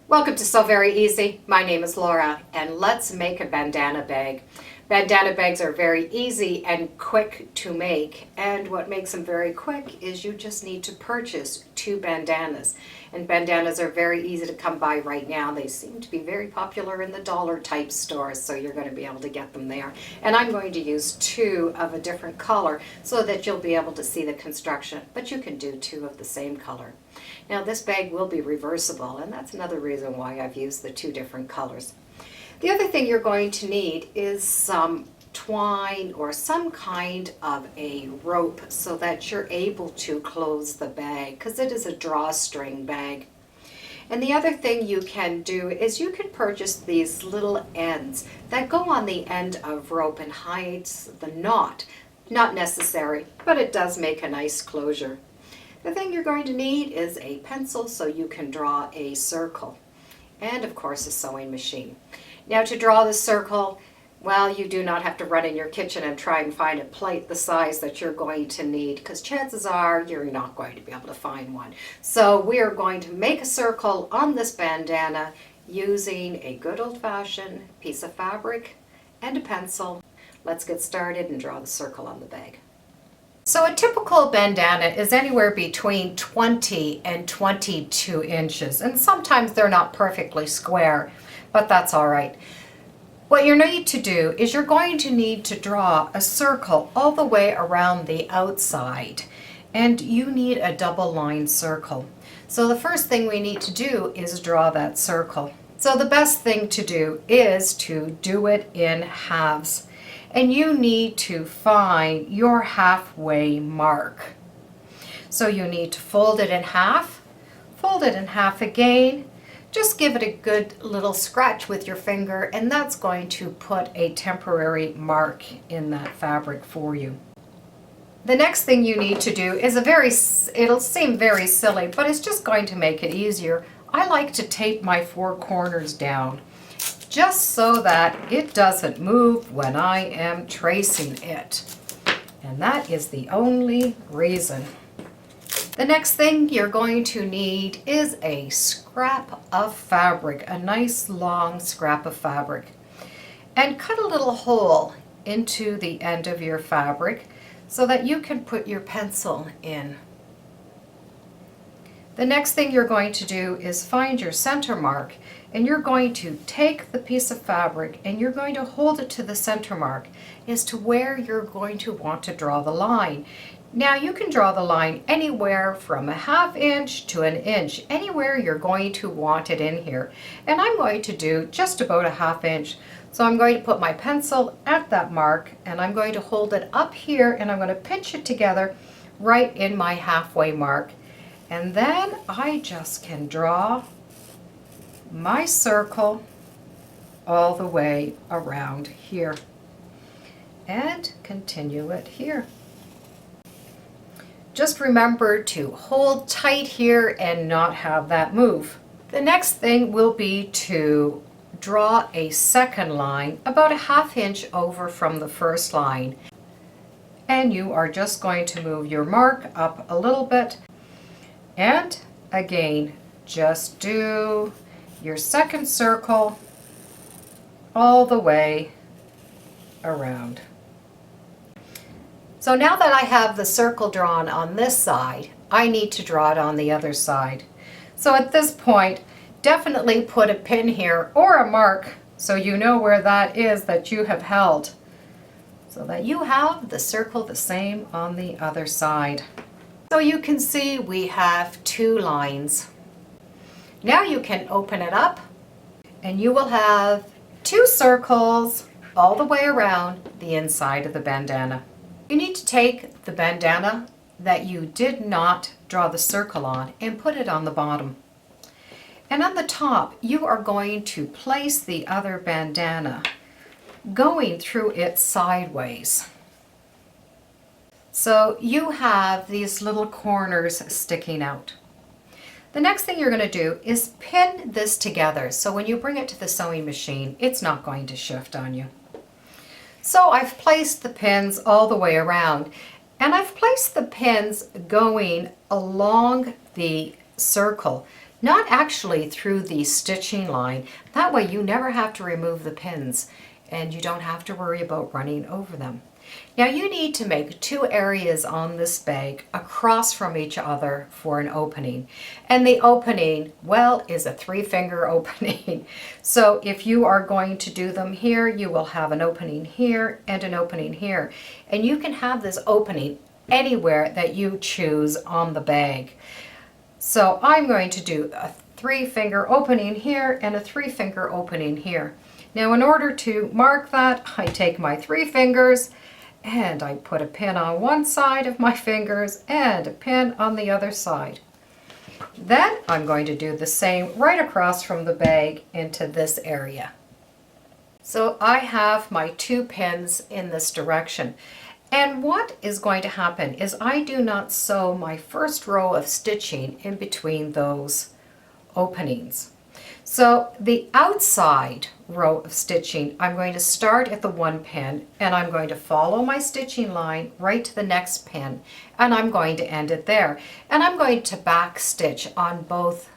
Welcome to So Very Easy. My name is Laura, and let's make a bandana bag. Bandana bags are very easy and quick to make, and what makes them very quick is you just need to purchase 2 bandanas. And bandanas are very easy to come by right now. They seem to be very popular in the dollar type stores, so you're going to be able to get them there. And I'm going to use 2 of a different color so that you'll be able to see the construction, but you can do 2 of the same color. Now this bag will be reversible, and that's another reason why I've used the 2 different colors. The other thing you're going to need is some twine or some kind of a rope so that you're able to close the bag, because it is a drawstring bag. And the other thing you can do is you can purchase these little ends that go on the end of rope and hides the knot. Not necessary, but it does make a nice closure. The thing you're going to need is a pencil so you can draw a circle, and of course a sewing machine. Now to draw the circle, well, you do not have to run in your kitchen and try and find a plate the size that you're going to need, because chances are you're not going to be able to find one. So we are going to make a circle on this bandana using a good old-fashioned piece of fabric and a pencil. Let's get started and draw the circle on the bag. So a typical bandana is anywhere between 20 and 22 inches, and sometimes they're not perfectly square, but that's all right. What you need to do is you're going to need to draw a circle all the way around the outside, and you need a double line circle. So the first thing we need to do is draw that circle. So the best thing to do is to do it in halves. And you need to find your halfway mark. So you need to fold it in half again. Just give it a good little scratch with your finger, and that's going to put a temporary mark in that fabric for you. The next thing you need to do is it'll seem very silly, but it's just going to make it easier. I like to tape my 4 corners down, just so that it doesn't move when I am tracing it. And that is the only reason. The next thing you're going to need is a scrap of fabric, a nice long scrap of fabric. And cut a little hole into the end of your fabric so that you can put your pencil in. The next thing you're going to do is find your center mark, and you're going to take the piece of fabric and you're going to hold it to the center mark as to where you're going to want to draw the line. Now you can draw the line anywhere from a ½ inch to an inch, anywhere you're going to want it in here. And I'm going to do just about a ½ inch. So I'm going to put my pencil at that mark, and I'm going to hold it up here, and I'm going to pinch it together right in my halfway mark. And then I just can draw my circle all the way around here and continue it here. Just remember to hold tight here and not have that move. The next thing will be to draw a second line about a ½ inch over from the first line. And you are just going to move your mark up a little bit. And again, just do your second circle all the way around. So now that I have the circle drawn on this side, I need to draw it on the other side. So at this point, definitely put a pin here or a mark so you know where that is that you have held, so that you have the circle the same on the other side. So you can see we have 2 lines. Now you can open it up and you will have 2 circles all the way around the inside of the bandana. You need to take the bandana that you did not draw the circle on and put it on the bottom. And on the top, you are going to place the other bandana going through it sideways. So you have these little corners sticking out. The next thing you're going to do is pin this together, so when you bring it to the sewing machine, it's not going to shift on you. So I've placed the pins all the way around, and I've placed the pins going along the circle, not actually through the stitching line. That way you never have to remove the pins and you don't have to worry about running over them. Now you need to make 2 areas on this bag across from each other for an opening. And the opening, well, is a 3-finger opening. So if you are going to do them here, you will have an opening here and an opening here. And you can have this opening anywhere that you choose on the bag. So I'm going to do a 3-finger opening here and a 3-finger opening here. Now in order to mark that, I take my 3 fingers and I put a pin on one side of my fingers and a pin on the other side. Then I'm going to do the same right across from the bag into this area. So I have my 2 pins in this direction. And what is going to happen is I do not sew my first row of stitching in between those openings. So the outside row of stitching, I'm going to start at the 1 pin and I'm going to follow my stitching line right to the next pin and I'm going to end it there. And I'm going to back stitch on both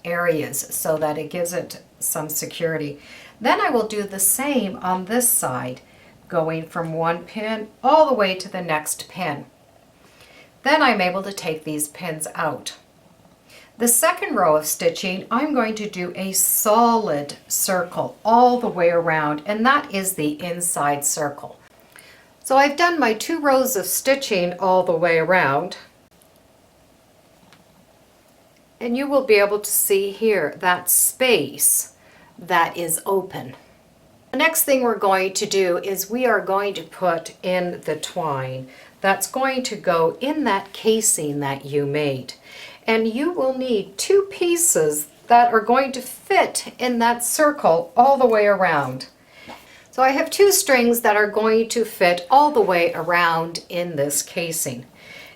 areas so that it gives it some security. Then I will do the same on this side, going from 1 pin all the way to the next pin. Then I'm able to take these pins out. The second row of stitching, I'm going to do a solid circle all the way around, and that is the inside circle. So I've done my 2 rows of stitching all the way around, and you will be able to see here that space that is open. The next thing we're going to do is we are going to put in the twine that's going to go in that casing that you made. And you will need 2 pieces that are going to fit in that circle all the way around. So I have 2 strings that are going to fit all the way around in this casing.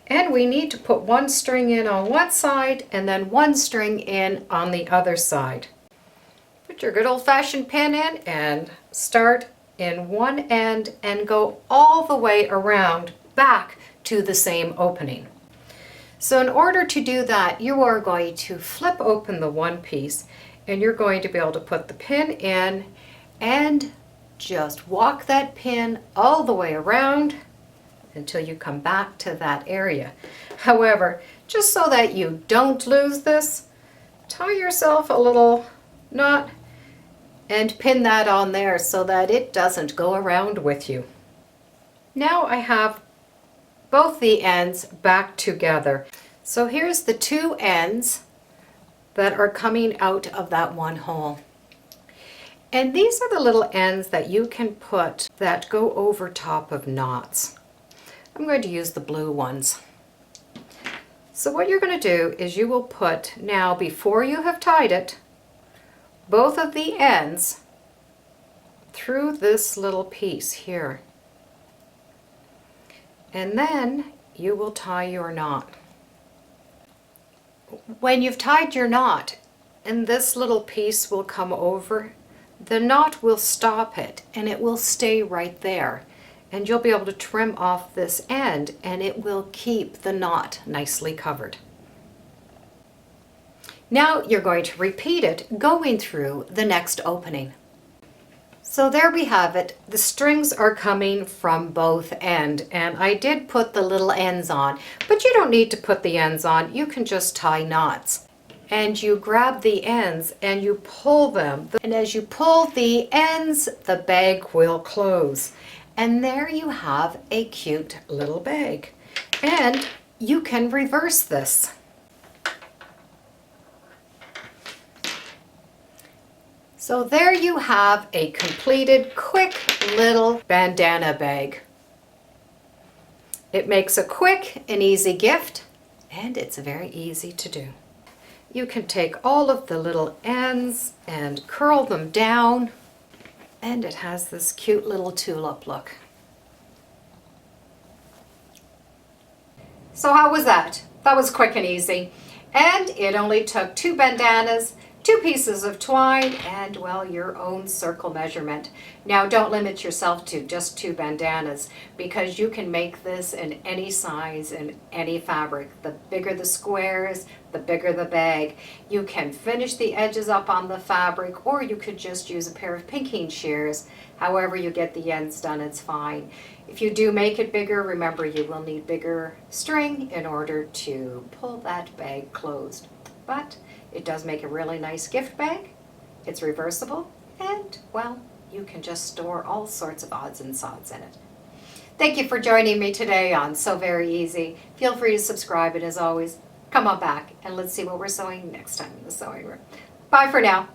And we need to put 1 string in on one side and then 1 string in on the other side. Put your good old-fashioned pin in and start in one end and go all the way around back to the same opening. So in order to do that, you are going to flip open the 1 piece and you're going to be able to put the pin in and just walk that pin all the way around until you come back to that area. However, just so that you don't lose this, tie yourself a little knot and pin that on there so that it doesn't go around with you. Now I have both the ends back together. So here's the 2 ends that are coming out of that 1 hole. And these are the little ends that you can put that go over top of knots. I'm going to use the blue ones. So what you're going to do is you will put, now before you have tied it, both of the ends through this little piece here. And then you will tie your knot. When you've tied your knot and this little piece will come over, the knot will stop it and it will stay right there. And you'll be able to trim off this end and it will keep the knot nicely covered. Now you're going to repeat it going through the next opening. So there we have it. The strings are coming from both ends, and I did put the little ends on, but you don't need to put the ends on. You can just tie knots. And you grab the ends and you pull them. And as you pull the ends, the bag will close. And there you have a cute little bag. And you can reverse this. So there you have a completed, quick little bandana bag. It makes a quick and easy gift, and it's very easy to do. You can take all of the little ends and curl them down, and it has this cute little tulip look. So how was that? That was quick and easy. And it only took 2 bandanas, 2 pieces of twine, and well, your own circle measurement. Now don't limit yourself to just 2 bandanas, because you can make this in any size and any fabric. The bigger the squares, the bigger the bag. You can finish the edges up on the fabric, or you could just use a pair of pinking shears. However you get the ends done, it's fine. If you do make it bigger, remember you will need bigger string in order to pull that bag closed. But it does make a really nice gift bag. It's reversible, and well, you can just store all sorts of odds and sods in it. Thank you for joining me today on So Very Easy. Feel free to subscribe, and as always, come on back and let's see what we're sewing next time in the sewing room. Bye for now.